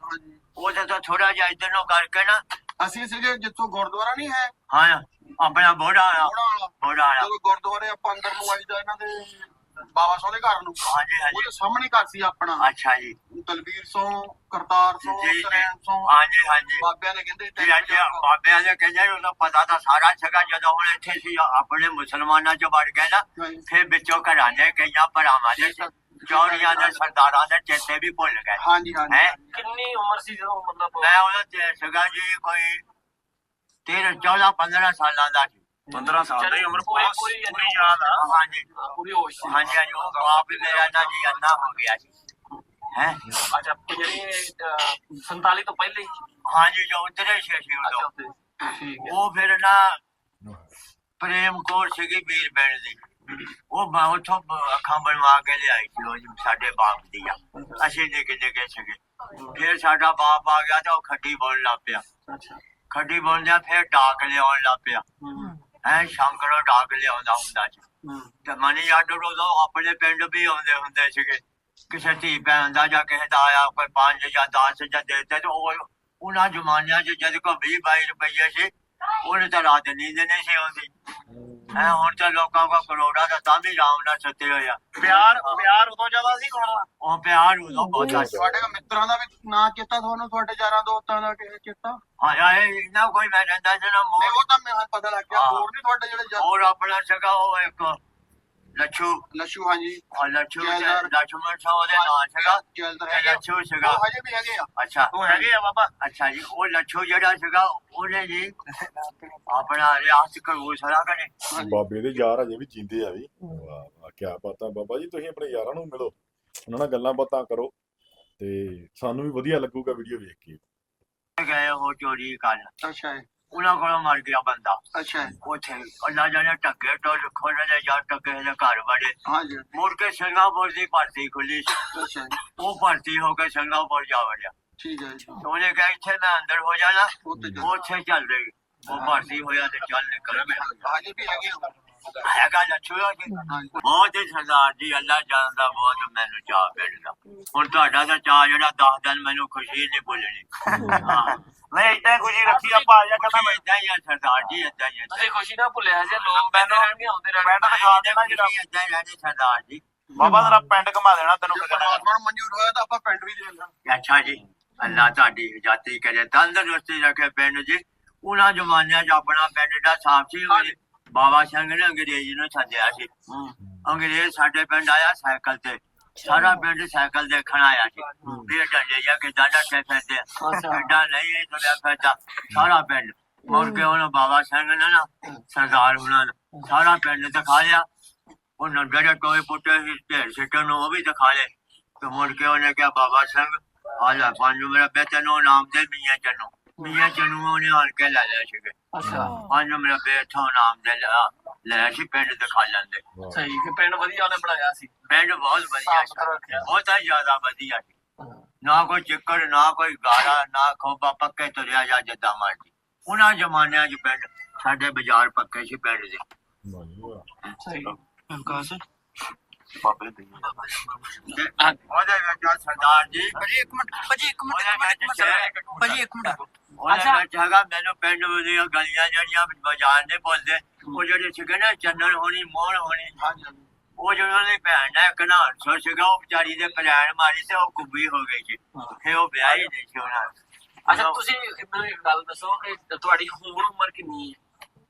ਉਹਦੇ ਤੋਂ ਥੋੜਾ ਜਿਹਾ ਇੱਧਰ ਨੂੰ ਕਰਕੇ ਨਾ ਅਸੀਂ ਸੀਗੇ ਜਿੱਥੋਂ ਗੁਰਦੁਆਰਾ ਨਹੀਂ ਹੈ, ਹਾਂ ਆਪਣਾ ਬੋੜਾ ਆ, ਬੋੜਾ ਵਾਲਾ। ਬੋੜਾ ਆ। ਜਦੋਂ ਗੁਰਦੁਆਰੇ ਆਪਾਂ ਅੰਦਰ ਨੂੰ ਆਈਦਾ ਇਹਨਾਂ ਦੇ ਬਾਬਾ ਸੋਹ ਦੇ ਘਰ ਨੂੰ, ਹਾਂਜੀ ਹਾਂਜੀ ਉਹਦੇ ਸਾਹਮਣੇ ਘਰ ਸੀ ਆਪਣਾ। ਅੱਛਾ ਜੀ ਦਲਵੀਰ ਸੋਂ, ਕਰਤਾਰ ਸੋਂ, ਜੀ, ਜੀ। ਸਰੈਣ ਸੋਂ। ਹਾਂਜੀ ਹਾਂਜੀ ਬਾਬਿਆਂ ਨੇ ਕਹਿੰਦੇ ਜੀ ਅੱਜ ਬਾਬਿਆਂ ਦੇ ਕਹਿੰਦੇ ਉਹਦਾ ਪਤਾ ਤਾਂ ਸਾਰਾ ਸੀਗਾ। ਜਦੋਂ ਹੁਣ ਇੱਥੇ ਸੀ ਆਪਣੇ ਮੁਸਲਮਾਨਾਂ ਚ ਵੜ ਗਏ ਨਾ, ਫਿਰ ਵਿੱਚੋਂ ਘਰਾਂ ਦੇ ਕਈਆਂ ਭਰਾਵਾਂ ਦੇ ਚੌੜੀਆਂ ਦੇ ਸਰਦਾਰਾਂ ਦੇ ਚੇਤੇ ਵੀ ਭੁੱਲ ਗਏ। ਹਾਂਜੀ ਹਾਂਜੀ ਹੈ ਕਿੰਨੀ ਉਮਰ ਸੀ ਜਦੋਂ ਮਤਲਬ? ਮੈਂ ਉਹਦਾ ਤੇ ਸੀਗਾ ਜੀ ਕੋਈ 13-14-15 ਸਾਲਾਂ ਦਾ ਸੀ। 15 ਸਾਲ ਦੀ ਉਮਰ ਪੂਰੀ ਪੂਰੀ ਯਾਦ ਆ। ਹਾਂਜੀ ਪੂਰੀ ਹੋਸ਼ ਸੀ। ਹਾਂਜੀ ਹਾਂਜੀ ਉਹ ਬਾਪ ਵੀ ਮੇਰਾ ਨਾ ਜੀ ਅੰਨਾ ਹੋ ਗਿਆ ਸੀ। ਹੈ ਅੱਛਾ ਜਿਹੜੀ 47 ਤੋਂ ਪਹਿਲੇ ਹੀ? ਹਾਂਜੀ ਜੋ ਉਧਰੇ ਸੀ ਅੱਛਾ ਉਦੋਂ, ਠੀਕ ਹੈ। ਉਹ ਫਿਰ ਨਾ ਪ੍ਰੇਮ ਕੌਰ ਸੀਗੀ ਵੀਰ ਪਿੰਡ ਦੀ, ਉਹ ਮੈਂ ਉੱਥੋਂ ਅੱਖਾਂ ਬਣਵਾ ਕੇ ਲਿਆਈ ਸੀ ਉਹ ਸਾਡੇ ਬਾਪ ਦੀਆਂ। ਅਸੀਂ ਨਿੱਕੇ ਸੀਗੇ। ਫਿਰ ਸਾਡਾ ਬਾਪ ਆ ਗਿਆ ਤਾਂ ਉਹ ਖੱਡੀ ਬੋਲਣ ਲੱਗ ਪਿਆ। ਖੱਡੀ ਬੋਲਦਿਆਂ ਫਿਰ ਡਾਕ ਲਿਆਉਣ ਲੱਗ ਪਿਆ। ਹੈ ਸ਼ੰਕਰੋਂ ਡਾਕ ਲਿਆਉਂਦਾ ਹੁੰਦਾ ਸੀ। ਤੇ ਮਨੀ ਆਡਰ ਉਦੋਂ ਆਪਣੇ ਪਿੰਡ ਵੀ ਆਉਂਦੇ ਹੁੰਦੇ ਸੀਗੇ। ਕਿਸੇ ਧੀ ਭੈਣ ਦਾ ਜਾਂ ਕਿਸੇ ਦਾ ਆਇਆ ਕੋਈ 5 ਜਾਂ 10 ਜਾਂ ਦੇ ਦਿੱਤੇ, ਤੇ ਉਹ ਉਹਨਾਂ ਜ਼ਮਾਨਿਆਂ 'ਚ ਜਦ ਕੋ 20-22 ਰੁਪਈਏ ਸੀ, ਉਹਨੇ ਤਾਂ ਰਾਤ ਨੀਂਦ ਨਹੀਂ ਸੀ ਆਉਂਦੀ। ਹੈ ਹੁਣ ਤਾਂ ਲੋਕਾਂ ਕੋਲ ਕਰੋੜਾਂ ਦਾ ਤਾਂ ਵੀ ਆਰਾਮ ਨਾਲ ਸੁੱਤੇ ਹੋਇਆ। ਪਿਆਰ ਉਦੋਂ ਜ਼ਿਆਦਾ ਸੀ ਕੋਣ? ਉਹ ਪਿਆਰ ਉਦੋਂ ਬਹੁਤਾ ਸੀ। ਤੁਹਾਡੇ ਮਿੱਤਰਾਂ ਦਾ ਵੀ ਨਾਂ ਚੇਤਾ ਤੁਹਾਨੂੰ? ਤੁਹਾਡੇ ਯਾਰਾਂ ਦੋਸਤਾਂ ਦਾ ਕਿਸੇ ਚੇਤਾ? ਹਾਂ ਇਹਨਾਂ ਕੋਈ ਮੈਂ ਰਹਿੰਦਾ ਸੀ ਨਾ ਨਹੀਂ ਉਹ ਤਾਂ ਮੈਨੂੰ ਪਤਾ ਲੱਗ ਗਿਆ। ਹੋਰ ਨਹੀਂ ਤੁਹਾਡੇ ਜਿਹੜੇ ਹੋਰ ਆਪਣਾ ਸੀਗਾ ਉਹ ਇੱਕ ਲੱਛੂ ਲੱਛੂ? ਹਾਂਜੀ ਲੱਛੂ ਲక్ష్మణ ਸਾਹ ਦੇ ਨਾਂ ਸੀਗਾ। ਜੈਲਦਰ ਤੇ ਹੈਗੇ, ਲੱਛੂ ਸੀਗਾ। ਉਹ ਹਜੇ ਵੀ ਹੈਗੇ ਆ। ਅੱਛਾ ਉਹ ਹੈਗੇ ਆ ਬਾਬਾ? ਅੱਛਾ ਜੀ ਉਹ ਲੱਛੂ ਜਿਹੜਾ ਸੀਗਾ ਉਹਨੇ ਜੀ ਆਪਣਾ ਰਿਆਸਤ ਕਰੂਸਰਾ ਕਰੇ। ਬਾਬੇ ਦੇ ਯਾਰ ਅਜੇ ਵੀ ਜੀਂਦੇ ਆ ਵੀ। ਵਾਹ ਵਾਹ ਕੀ ਬਾਤ ਆ ਬਾਬਾ ਜੀ, ਤੁਸੀਂ ਆਪਣੇ ਯਾਰਾਂ ਨੂੰ ਮਿਲੋ, ਉਹਨਾਂ ਨਾਲ ਗੱਲਾਂ ਬਾਤਾਂ ਕਰੋ, ਤੇ ਸਾਨੂੰ ਵੀ ਵਧੀਆ ਲੱਗੂਗਾ ਵੀਡੀਓ ਵੇਖ ਕੇ। ਗਏ ਉਹ ਚੋਰੀ ਕਰਨ। ਅੱਛਾ ਉਹਨਾਂ ਕੋਲੋਂ ਮਰ ਗਿਆ ਬੰਦਾ ਅੱਛਾ ਉੱਥੇ ਅੱਲਾ ਜਾਣੇ ਟੱਕੇ ਤੋਂ ਖੋਲ੍ਹਣੇ ਜਾਂ ਟੱਕੇ ਦੇ ਘਰ ਵੜੇ ਹਾਂਜੀ ਮੁੜ ਕੇ ਸਿੰਗਾਪੁਰ ਦੀ ਭਰਤੀ ਖੁੱਲੀ ਸੀ ਅੱਛਾ ਉਹ ਭਰਤੀ ਹੋ ਕੇ ਸਿੰਗਾਪੁਰ ਜਾ ਵੜਿਆ ਠੀਕ ਹੈ ਜੀ ਉਹਨੇ ਕਿਹਾ ਇੱਥੇ ਮੈਂ ਅੰਦਰ ਹੋ ਜਾਣਾ ਉੱਥੇ ਉਹ ਉੱਥੇ ਚੱਲ ਰਹੀ ਉਹ ਭਰਤੀ ਹੋਇਆ ਤੇ ਚੱਲ ਨਿਕਲ ਗਿਆ ਹਾਲੇ ਵੀ ਹੈਗੇ ਹੋ ਹੈਗਾ ਲੱਛੂਆ ਜੀ ਹਾਂਜੀ ਬਹੁਤ ਹੀ ਸਰਦਾਰ ਜੀ ਅੱਲਾ ਜਾਣਦਾ ਬਹੁਤ ਮੈਨੂੰ ਚਾਹ ਪੈਂਦਾ ਹੁਣ ਤੁਹਾਡਾ ਤਾਂ ਚਾਹ ਜਿਹੜਾ 10 ਦਿਨ ਮੈਨੂੰ ਖੁਸ਼ੀ ਨਹੀਂ ਭੁੱਲਣੀ ਹਾਂ ਮੈਂ ਇਦਾਂ ਖੁਸ਼ੀ ਰੱਖੀ ਆਪਾਂ ਆ ਜਾ ਕਹਿੰਦਾ ਮੈਂ ਏਦਾਂ ਹੀ ਆ ਸਰਦਾਰ ਜੀ ਏਦਾਂ ਹੀ ਆ ਤੁਸੀਂ ਖੁਸ਼ੀ ਨਾ ਭੁੱਲਿਆ ਜੇ ਲੋਕ ਬੈਠੇ ਰਹਿਣਗੇ ਆਉਂਦੇ ਰਹਿਣਗੇ ਮੈਂ ਤਾਂ ਦਿਖਾ ਦੇਣਾ ਜਿਹੜਾ ਏਦਾਂ ਹੀ ਰਹਿੰਦੇ ਸਰਦਾਰ ਜੀ ਬਾਬਾ ਤੇਰਾ ਪਿੰਡ ਘੁਮਾ ਦੇਣਾ ਤੈਨੂੰ ਜੇ ਕਿਤੇ ਨਾ ਪਰਮਾਤਮਾ ਨੂੰ ਮਨਜ਼ੂਰ ਹੋਇਆ ਤਾਂ ਆਪਾਂ ਪਿੰਡ ਵੀ ਦੇ ਦੇਣਾ ਅੱਛਾ ਜੀ ਅੱਲਾ ਤੁਹਾਡੀ ਇਜਾਜ਼ਤ ਕਰੇ ਤੰਦਰੁਸਤੀ ਰੱਖੇ ਪਿੰਡ ਜੀ ਉਹਨਾਂ ਜ਼ਮਾਨਿਆਂ 'ਚ ਆਪਣਾ ਪਿੰਡ ਦਾ ਸਾਫ ਸੀ ਬਾਬਾ ਸਿੰਘ ਨੇ ਅੰਗਰੇਜ਼ ਨੂੰ ਛੱਡਿਆ ਸੀ ਅੰਗਰੇਜ਼ ਸਾਡੇ ਪਿੰਡ ਆਇਆ ਸਾਈਕਲ ਤੇ ਸਾਰਾ ਪਿੰਡ ਸਾਈਕਲ ਦੇਖਣ ਆਇਆ ਸੀ ਵੀ ਡੰਡੇ ਜਾ ਕੇ ਦਾਦਾ ਫਿਰਦੇ ਐਡਾ ਨਹੀਂ ਇਹ ਤੁਰਿਆ ਫਿਰਦਾ ਸਾਰਾ ਪਿੰਡ ਮੁੜ ਕੇ ਉਹਨੂੰ ਬਾਬਾ ਸਿੰਘ ਨੇ ਨਾ ਸਰਦਾਰ ਉਹਨਾਂ ਨੇ ਸਾਰਾ ਪਿੰਡ ਦਿਖਾ ਲਿਆ ਉਹਨਾਂ ਜਿਹੜੇ ਟੋਏ ਪੁੱਟੇ ਸੀ ਢੇਰ ਸਿੱਟਣ ਨੂੰ ਉਹ ਵੀ ਦਿਖਾ ਲਏ ਤੇ ਮੁੜ ਕੇ ਉਹਨੇ ਕਿਹਾ ਬਾਬਾ ਸਿੰਘ ਆ ਲੈ ਪੰਜ ਮੇਰਾ ਬੇਟੇ ਨੂੰ ਨਾਮ ਦੇ ਮੀਆਂ ਚੰਨੂ ਉਹਨੇ ਆਣ ਕੇ ਲੈ ਲਿਆ ਸੀਗੇ ਅੱਛਾ ਪੰਜ ਮੇਰਾ ਬੇਟਾ ਨਾਮ ਦੇ ਲੈ ਸੀ ਪਿੰਡ ਦਿਖਾ ਲੈਂਦੇ ਸਹੀ ਕਿ ਪਿੰਡ ਵਧੀਆ ਉਹਨੇ ਬਣਾਇਆ ਸੀ ਪਿੰਡ ਬਹੁਤ ਵਧੀਆ ਸੀ ਬਹੁਤ ਹੀ ਜ਼ਿਆਦਾ ਵਧੀਆ ਸੀ ਨਾ ਕੋਈ ਚੱਕਰ ਨਾ ਕੋਈ ਗਾਰਾ ਨਾ ਖੋਬਾ ਪੱਕੇ ਤੁਰਿਆ ਜਾਂ ਜਿੱਦਾਂ ਮਰਜੀ ਉਹਨਾਂ ਜ਼ਮਾਨਿਆਂ 'ਚ ਪਿੰਡ ਸਾਡੇ ਬਾਜ਼ਾਰ ਪੱਕੇ ਸੀ ਪਿੰਡ ਦੇ ਸਹੀ ਬਾਬੇ ਦੇ ਉਹਦੇ ਵਿੱਚ ਸਰਦਾਰ ਜੀ ਇੱਕ ਮਿੰਟ ਉਹਦੇ ਵਿੱਚ ਹੈਗਾ ਮੈਨੂੰ ਪਿੰਡ ਦੀਆਂ ਗਲੀਆਂ ਜਿਹੜੀਆਂ ਬਾਜ਼ਾਰ ਦੇ ਬੋਲਦੇ ਉਹ ਜਿਹੜੇ ਸੀਗੇ ਨਾ ਚੰਨਣ ਹੋਣੀ ਮੋਹਨ ਹੋਣੀ ਉਹ ਜਿਹਨਾਂ ਦੀ ਭੈਣ ਨੇ ਇੱਕ ਨਾ ਸੀਗਾ ਉਹ ਵਿਚਾਰੀ ਦੇ ਪਲਾਨ ਮਾਰੀ ਤੇ ਉਹ ਕੁੱਬੀ ਹੋ ਗਈ ਸੀ ਤੇ ਉਹ ਵਿਆਹ ਹੀ ਨਹੀਂ ਸੀ ਉਹਨਾਂ ਅੱਛਾ ਤੁਸੀਂ ਮੈਨੂੰ ਇੱਕ ਗੱਲ ਦੱਸੋ ਕਿ ਤੁਹਾਡੀ ਹੁਣ ਉਮਰ ਕਿੰਨੀ ਹੈ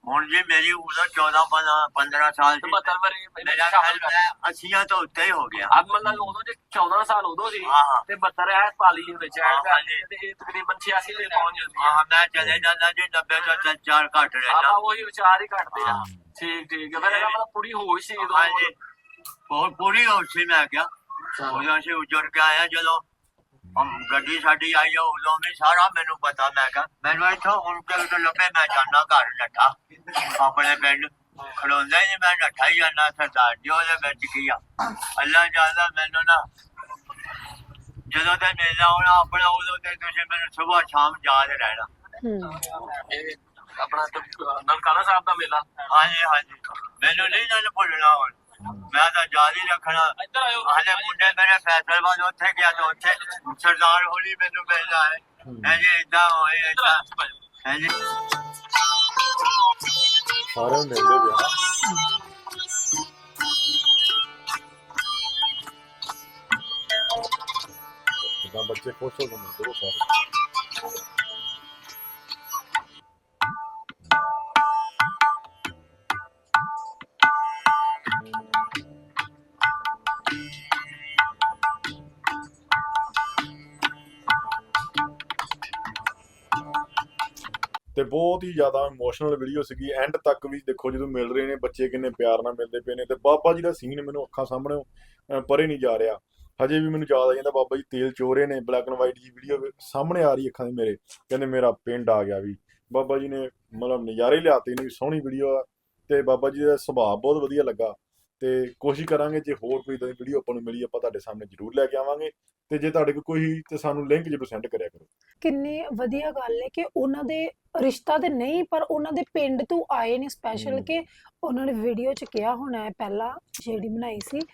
ਹੁਣ ਜੀ ਮੇਰੀ ਉਮਰ 14 15 ਸਾਲ ਦੀ 72 ਵਾਰੀ ਮੇਰਾ ਖਿਆਲ ਹੈ 80 ਤੋਂ ਉੱਤੇ ਹੀ ਹੋ ਗਿਆ ਅਬ ਮਤਲਬ ਉਦੋਂ ਜੇ 14 ਸਾਲ ਉਦੋਂ ਸੀ ਹਾਂ। ਤੇ 72 ਹੈ ਪਾਲੀ ਦੇ ਵਿੱਚ ਹਾਂ, ਤੇ ਇਹ ਤਕਰੀਬਨ 86 ਤੇ ਪਹੁੰਚ ਜਾਂਦੀ ਹੈ ਹਾਂ ਮੈਂ ਚਲੇ ਜਾਂਦਾ ਜੀ 90 ਤੋਂ 4 ਘੱਟ ਰਹਿਣਾ ਆਪਾਂ ਉਹੀ ਵਿਚਾਰ ਹੀ ਘਟਦੇ ਆ ਹਾਂ। ਠੀਕ ਹੈ ਫਿਰ ਇਹਦਾ ਮਤਲਬ ਪੂਰੀ ਹੋਈ ਸੀ ਉਦੋਂ ਹਾਂਜੀ ਬਹੁਤ ਪੂਰੀ ਹੋ ਸੀ ਮੈਂ ਕਿਹਾ ਉਦੋਂ ਅਸੀਂ ਉੱਜੜ ਕੇ ਆਇਆ ਜਦੋਂ ਗੱਡੀ ਸਾਡੀ ਆਈ ਆ ਉਦੋਂ ਵੀ ਸਾਰਾ ਮੈਨੂੰ ਪਤਾ ਮੈਂ ਕਿਹਾ ਮੈਨੂੰ ਇੱਥੋਂ ਹੁਣ ਤੱਕ ਲੱਭੇ ਮੈਂ ਜਾਣਾ ਘਰ ਨੱਠਾ ਆਪਣੇ ਪਿੰਡ ਖੜੋਂਦਾ ਜੀ ਮੈਂ ਨੱਠਾ ਹੀ ਜਾਣਾ ਸਰਦਾਰ ਜੀ ਉਹਦੇ ਵਿੱਚ ਕੀ ਆ ਅੱਲਾ ਜਾਣਦਾ ਮੈਨੂੰ ਨਾ ਜਦੋਂ ਤੇ ਮੇਲਾ ਆਉਣਾ ਆਪਣਾ ਉਦੋਂ ਤੇ ਤੁਸੀਂ ਮੈਨੂੰ ਸਵੇਰ ਸ਼ਾਮ ਯਾਦ ਰਹਿਣਾ ਇਹ ਆਪਣਾ ਨਨਕਾਣਾ ਸਾਹਿਬ ਦਾ ਮੇਲਾ ਹਾਂਜੀ ਹਾਂਜੀ ਮੈਨੂੰ ਨਹੀਂ ਨਾ ਭੁੱਲਣਾ ਹੁਣ ਮੈਂ ਤਾਂ ਯਾਦ ਹੀ ਰੱਖਣਾ ਇੱਧਰ ਆਇਓ ਹਾਲੇ ਮੁੰਡੇ ਮੇਰੇ ਫੈਸਲੇਬਾਦ ਉੱਥੇ ਗਿਆ ਤਾਂ ਉੱਥੇ ਸਰਦਾਰ ਹੋਲੀ ਮੈਨੂੰ ਮਿਲਦਾ ਹੈ ਜੀ ਏਦਾਂ ਹੋਏ ਏਦਾਂ ਹੈ ਜੀ ਸਾਰਿਆਂ ਨੂੰ ਮਿਲਦੇ ਪਿਆ ਜਿੱਦਾਂ ਬੱਚੇ ਖੁਸ਼ ਹੋ ਕੇ ਮਿਲਦੇ ਉਹ ਸਾਰੇ ਤੇ ਬਹੁਤ ਹੀ ਜ਼ਿਆਦਾ ਇਮੋਸ਼ਨਲ ਵੀਡੀਓ ਸੀਗੀ ਐਂਡ ਤੱਕ ਵੀ ਦੇਖੋ ਜਦੋਂ ਮਿਲ ਰਹੇ ਨੇ ਬੱਚੇ ਕਿੰਨੇ ਪਿਆਰ ਨਾਲ ਮਿਲਦੇ ਪਏ ਨੇ ਤੇ ਬਾਬਾ ਜੀ ਦਾ ਸੀਨ ਮੈਨੂੰ ਅੱਖਾਂ ਸਾਹਮਣੇ ਪਰੇ ਨਹੀਂ ਜਾ ਰਿਹਾ ਹਜੇ ਵੀ ਮੈਨੂੰ ਯਾਦ ਆ ਜਾਂਦਾ ਬਾਬਾ ਜੀ ਤੇਲ ਚੋਰੇ ਨੇ ਬਲੈਕ ਐਂਡ ਵਾਈਟ ਜੀ ਵੀਡੀਓ ਸਾਹਮਣੇ ਆ ਰਹੀ ਅੱਖਾਂ ਦੇ ਮੇਰੇ ਕਹਿੰਦੇ ਮੇਰਾ ਪਿੰਡ ਆ ਗਿਆ ਵੀ ਬਾਬਾ ਜੀ ਨੇ ਮਤਲਬ ਨਜ਼ਾਰੇ ਲਿਆਤੇ ਨੇ ਵੀ ਸੋਹਣੀ ਵੀਡੀਓ ਆ ਤੇ ਬਾਬਾ ਜੀ ਦਾ ਸੁਭਾਅ ਬਹੁਤ ਵਧੀਆ ਲੱਗਾ ਤੇ ਕੋਸ਼ਿਸ਼ ਕਰਾਂਗੇ ਜੇ ਹੋਰ ਕੋਈ ਇਦਾਂ ਦੀ ਵੀਡੀਓ ਆਪਾਂ ਨੂੰ ਮਿਲੀ ਆਪਾਂ ਤੁਹਾਡੇ ਸਾਹਮਣੇ ਜ਼ਰੂਰ ਲੈ ਕੇ ਆਵਾਂਗੇ ਤੇ ਜੇ ਤੁਹਾਡੇ ਕੋਲ ਕੋਈ ਤੇ ਸਾਨੂੰ ਲਿੰਕ ਜ਼ਰੂਰ ਸੈਂਡ ਕਰਿਆ ਕਰੋ ਕਿੰਨੀ ਵਧੀਆ ਗੱਲ ਹੈ ਕਿ ਉਹਨਾਂ ਦੇ ਰਿਸ਼ਤਾ ਤੇ ਨਹੀਂ ਪਰ ਉਹਨਾਂ ਦੇ ਪਿੰਡ ਤੋਂ ਆਏ ਨੇ ਸਪੈਸ਼ਲ ਕਿ ਉਹਨਾਂ ਨੇ ਵੀਡੀਓ 'ਚ ਕਿਹਾ ਹੋਣਾ ਹੈ ਪਹਿਲਾਂ ਜਿਹੜੀ ਬਣਾਈ ਸੀ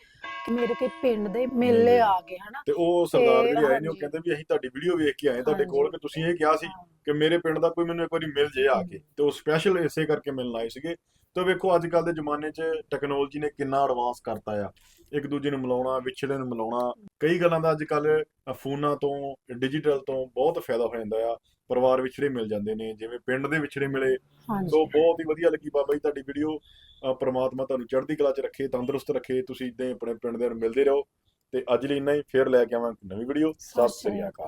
ਕਿ ਮੇਰੇ ਕੇ ਪਿੰਡ ਦੇ ਮੇਲੇ ਆ ਗਏ ਹਨਾ ਤੇ ਉਹ ਸਰਦਾਰ ਜਿਹੜੇ ਆਏ ਨੇ ਉਹ ਹਾਂਜੀ। ਕਹਿੰਦੇ ਵੀ ਅਸੀਂ ਤੁਹਾਡੀ ਵੀਡੀਓ ਵੇਖ ਕੇ ਆਏ ਤੁਹਾਡੇ ਕੋਲ ਹਾਂਜੀ। ਕਿ ਤੁਸੀਂ ਇਹ ਕਿਹਾ ਸੀ ਕਿ ਮੇਰੇ ਪਿੰਡ ਦਾ ਕੋਈ ਮੈਨੂੰ ਇੱਕ ਵਾਰੀ ਮਿਲ ਜੇ ਆ ਕੇ ਤੇ ਉਹ ਸਪੈਸ਼ਲ ਇਸੇ ਕਰਕੇ ਮਿਲਣ ਆਏ ਸੀਗੇ ਤੇ ਵੇਖੋ ਅੱਜ ਕੱਲ ਦੇ ਜ਼ਮਾਨੇ 'ਚ ਟੈਕਨੋਲੋਜੀ ਨੇ ਕਿੰਨਾ ਐਡਵਾਂਸ ਕਰਤਾ ਆ ਇੱਕ ਦੂਜੇ ਨੂੰ ਮਿਲਾਉਣਾ ਵਿਛੜੇ ਨੂੰ ਮਿਲਾਉਣਾ ਕਈ ਗੱਲਾਂ ਦਾ ਅੱਜ ਕੱਲ ਫੋਨਾਂ ਤੋਂ ਡਿਜੀਟਲ ਤੋਂ ਬਹੁਤ ਫਾਇਦਾ ਹੋ ਜਾਂਦਾ ਆ ਪਰਿਵਾਰ ਵਿਛੜੇ ਮਿਲ ਜਾਂਦੇ ਨੇ ਜਿਵੇਂ ਪਿੰਡ ਦੇ ਵਿਛੜੇ ਮਿਲੇ ਹਾਂਜੀ ਸੋ ਬਹੁਤ ਹੀ ਵਧੀਆ ਲੱਗੀ ਬਾਬਾ ਜੀ ਤੁਹਾਡੀ ਵੀਡੀਓ ਪ੍ਰਮਾਤਮਾ ਤੁਹਾਨੂੰ ਚੜ੍ਹਦੀ ਕਲਾ 'ਚ ਰੱਖੇ ਤੰਦਰੁਸਤ ਰੱਖੇ ਤੁਸੀਂ ਇਦਾਂ ਆਪਣੇ ਪਿੰਡ ਦੇ ਨੂੰ ਮਿਲਦੇ ਰਹੋ ਤੇ ਅੱਜ ਲਈ ਇੰਨਾ ਹੀ ਫੇਰ ਲੈ ਕੇ ਆਵਾਂ ਨਵੀਂ ਵੀਡੀਓ ਸਤਿ ਸ੍ਰੀ ਅਕਾਲ